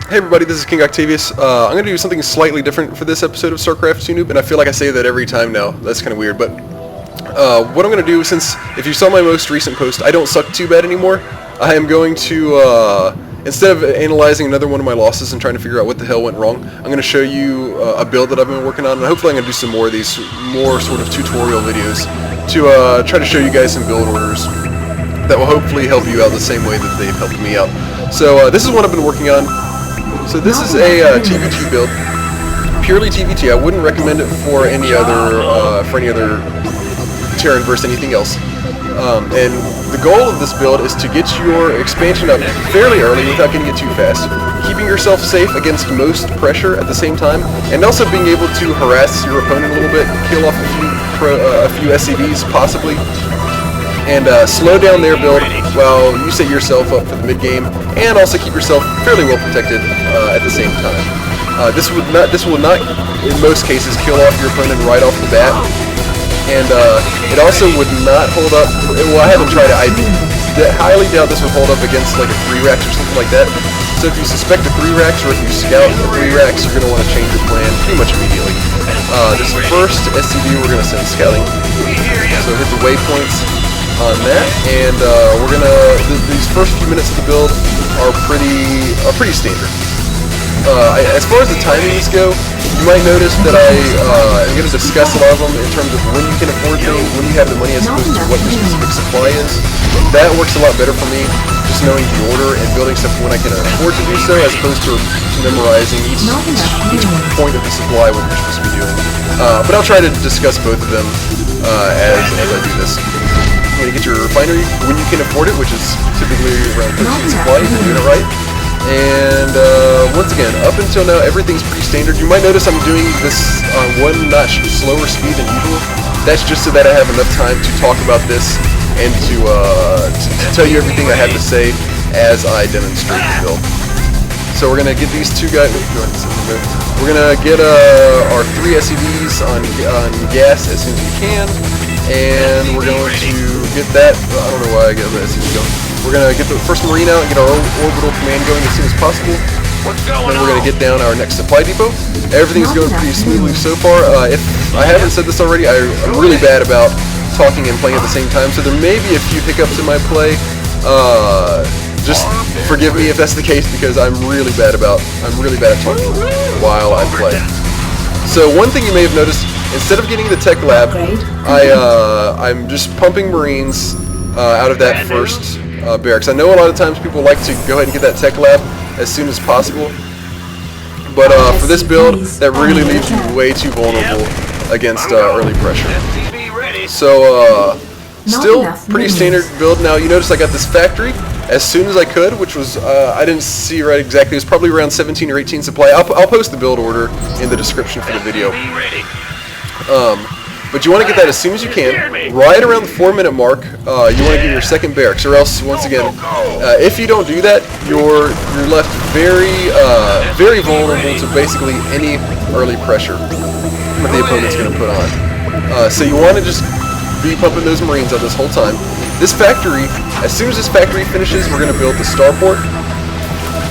Hey everybody, this is King Octavius. I'm going to do something slightly different for this episode of StarCraft 2 Noob, and I feel like I say that every time now. That's kind of weird, but what I'm going to do, since if you saw my most recent post, I don't suck too bad anymore, I am going to, instead of analyzing another one of my losses and trying to figure out what the hell went wrong, I'm going to show you a build that I've been working on, and hopefully I'm going to do some more of these more sort of tutorial videos to try to show you guys some build orders that will hopefully help you out the same way that they've helped me out. So this is what I've been working on. So this is a TVT build, purely TVT. I wouldn't recommend it for any other Terran versus anything else. And the goal of this build is to get your expansion up fairly early without getting it too fast, keeping yourself safe against most pressure at the same time, and also being able to harass your opponent a little bit, kill off a few SCVs possibly, and slow down their build while you set yourself up for the mid game, and also keep yourself fairly well protected at the same time. This will not, in most cases, kill off your opponent right off the bat, and it also would not hold up. Well, I haven't tried it. I highly doubt this would hold up against like a 3-racks or something like that. So if you suspect a 3-racks or if you scout a 3-racks, you're going to want to change your plan pretty much immediately. This first SCV we're going to send scouting. So hit the waypoints on that, and we're gonna. These first few minutes of the build are pretty standard. As far as the timings go, you might notice that I am going to discuss a lot of them in terms of when you can afford things, when you have the money, as opposed to what your specific supply is. That works a lot better for me, just knowing the order and building stuff when I can afford to do so, as opposed to memorizing each point of the supply what you're supposed to be doing. But I'll try to discuss both of them as I do this. You're going to get your refinery when you can afford it, which is typically around 13 supply if you're doing it right. And once again, up until now, everything's pretty standard. You might notice I'm doing this on one notch slower speed than usual. That's just so that I have enough time to talk about this and to tell you everything I have to say as I demonstrate the build. So we're going to get these two guys. We're going to get our 3 SCVs on gas as soon as we can. And we're going to get that, I don't know why I got the SCV going. We're going to get the first Marine out and get our orbital command going as soon as possible. Then we're going to get down our next supply depot. Everything's going pretty smoothly so far. If I haven't said this already, I'm really bad about talking and playing at the same time, so there may be a few hiccups in my play. Just forgive me if that's the case, because I'm really bad at talking while I play. So one thing you may have noticed, instead of getting the tech lab, I'm just pumping Marines out of that first barracks. I know a lot of times people like to go ahead and get that tech lab as soon as possible, but for this build, that really leaves you way too vulnerable against early pressure. So still pretty standard build. Now you notice I got this factory as soon as I could, which was, I didn't see right exactly, it was probably around 17 or 18 supply. I'll post the build order in the description for the video. But you want to get that as soon as you can. Right around the 4-minute mark, you want to get your second barracks, or else, once again, if you don't do that, you're left very vulnerable to basically any early pressure that the opponent's going to put on. So you want to just be pumping those Marines out this whole time. This factory, as soon as this factory finishes, we're going to build the starport.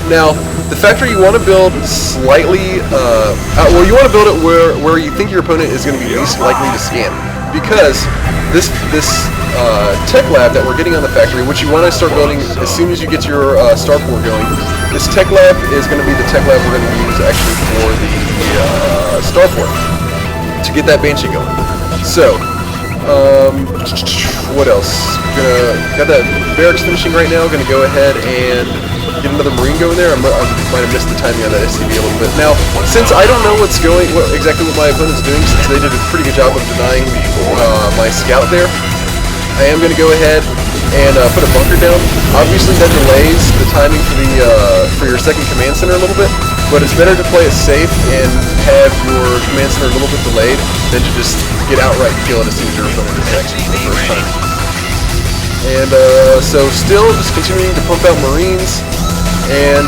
Now, the factory you want to build slightly, well, you want to build it where you think your opponent is going to be least likely to scan, because this tech lab that we're getting on the factory, which you want to start building as soon as you get your starport going, this tech lab is going to be the tech lab we're going to use actually for the starport to get that Banshee going. So, what else? Got that barracks finishing right now. Gonna go ahead and get another Marine going there. I might have missed the timing on that SCV a little bit. Now, since I don't know exactly what my opponent's doing, since they did a pretty good job of denying my scout there, I am gonna go ahead and put a bunker down. Obviously, that delays the timing for your second command center a little bit, but it's better to play it safe and have your command center a little bit delayed than to just get outright and kill it as soon as your opponent attacks you for the first time. And so still just continuing to pump out Marines, and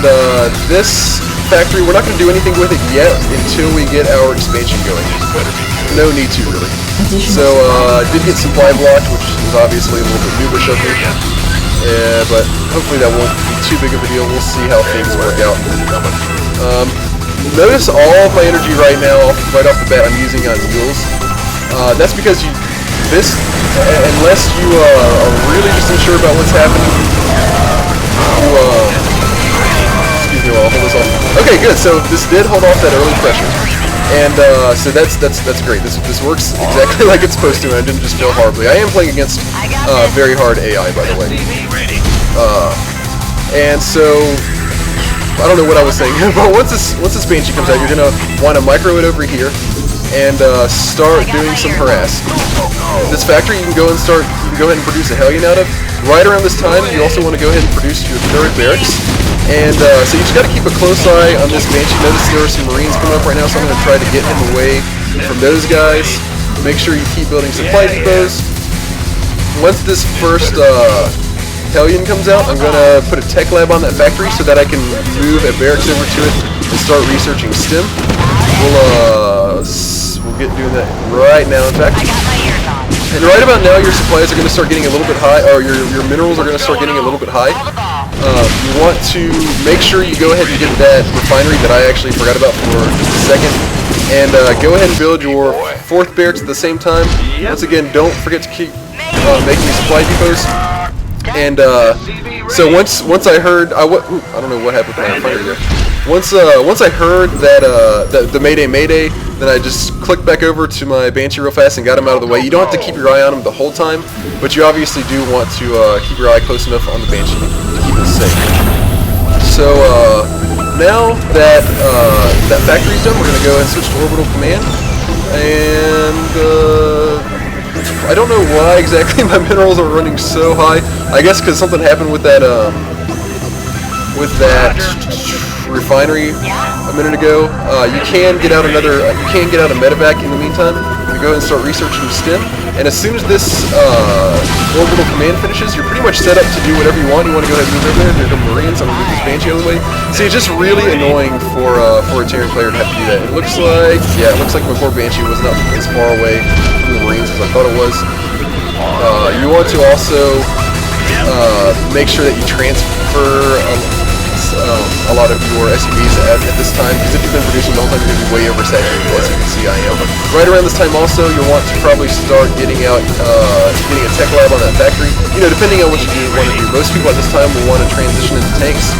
this factory, we're not going to do anything with it yet until we get our expansion going. No need to, really. So I did get supply blocked, which is obviously a little bit noobish of me. But hopefully that won't be too big of a deal. We'll see how things work out. notice all of my energy right now, right off the bat, I'm using on mules. That's because unless you are really just unsure about what's happening, excuse me while I hold this off. Okay, good. So this did hold off that early pressure, and so that's great. This works exactly like it's supposed to, and I didn't just fail horribly. I am playing against very hard AI, by the way. And so I don't know what I was saying, but once this Banshee comes out, you're gonna want to micro it over here and start doing some harass. This factory you can go ahead and produce a Hellion out of. Right around this time, you also want to go ahead and produce your third barracks. And so you just got to keep a close eye on this Banshee. Notice there are some Marines coming up right now, so I'm going to try to get him away from those guys. Make sure you keep building supply depots. Once this first Hellion comes out, I'm going to put a tech lab on that factory so that I can move a barracks over to it and start researching STEM. We'll get doing that right now, in fact. And right about now, your supplies are going to start getting a little bit high, or your minerals are going to start getting a little bit high. You want to make sure you go ahead and get that refinery that I actually forgot about for just a second. And go ahead and build your fourth barracks at the same time. Once again, don't forget to keep making supply depots. And so once I heard, I don't know what happened with my refinery there. Once I heard that the Mayday, then I just clicked back over to my Banshee real fast and got him out of the way. You don't have to keep your eye on him the whole time, but you obviously do want to keep your eye close enough on the Banshee to keep it safe. So now that that factory's done, we're going to go ahead and switch to orbital command. And I don't know why exactly my minerals are running so high. I guess because something happened with that refinery a minute ago. You can get out a medevac in the meantime. You go ahead and start researching STEM, and as soon as this orbital command finishes, you're pretty much set up to do whatever you want. You want to go ahead and move over there. There are Marines. I'm gonna move this Banshee out of the way. See, it's just really annoying for a Terran player to have to do that. It looks like my poor Banshee was not as far away from the Marines as I thought it was. You want to also make sure that you transfer a lot of your SUVs at this time, because if you've been producing the whole time, you're going to be way oversaturated, as you can see I am. Right around this time also, you'll want to probably start getting a tech lab on that factory. You know, depending on what you want to do. Most people at this time will want to transition into tanks,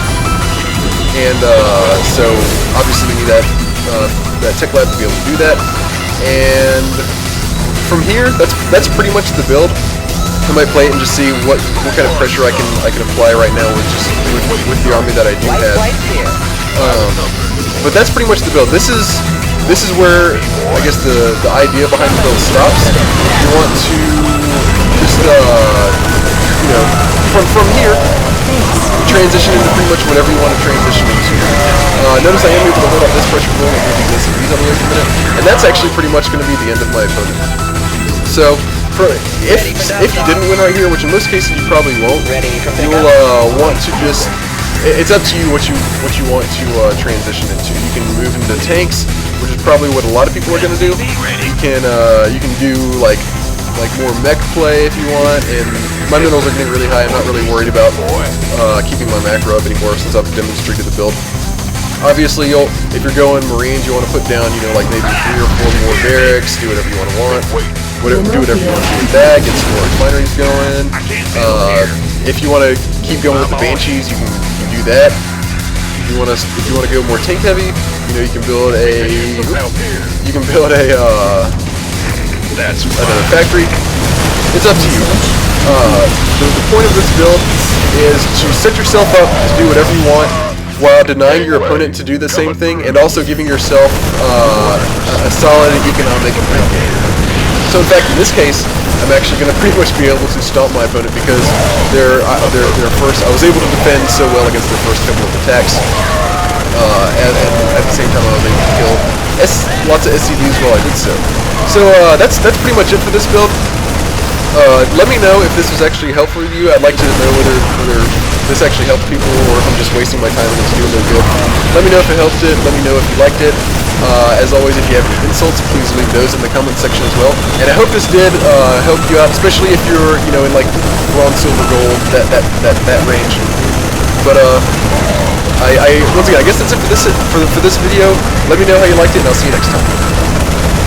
and so obviously we need that tech lab to be able to do that. And from here, that's pretty much the build. I might play it and just see what kind of pressure I can apply right now with the army that I do have. But that's pretty much the build. This is where I guess the idea behind the build stops. You want to just from here transition into pretty much whatever you want to transition into. Notice I am able to hold up this pressure roll and moving this and these other ways in a minute, and that's actually pretty much going to be the end of my opponent. So if you didn't win right here, which in most cases you probably won't, you'll want to just, it's up to you what you want to transition into. You can move into tanks, which is probably what a lot of people are going to do. You can do like more mech play if you want, and my minerals are getting really high. I'm not really worried about keeping my macro up anymore since I've demonstrated the build. Obviously, if you're going Marines, you want to put down, like maybe 3 or 4 more barracks, do whatever you want. Do whatever you want to do with that, get some more refineries going. If you want to keep going with the Banshees, you can do that. If you want to go more tank heavy, you can build a another factory. It's up to you. The point of this build is to set yourself up to do whatever you want, while denying your opponent to do the same thing, and also giving yourself a solid economic advantage. So in fact, in this case, I'm actually going to pretty much be able to stomp my opponent because I was able to defend so well against their first couple of attacks, and at the same time I was able to kill lots of SCVs while I did so. So that's pretty much it for this build. Let me know if this was actually helpful to you. I'd like to know whether this actually helped people or if I'm just wasting my time and it's doing no good. Let me know if it helped it. Let me know if you liked it. As always, if you have any insults, please leave those in the comment section as well. And I hope this did help you out, especially if you're in like bronze, silver, gold, that range. But Once again, I guess that's it for this video. Let me know how you liked it, and I'll see you next time.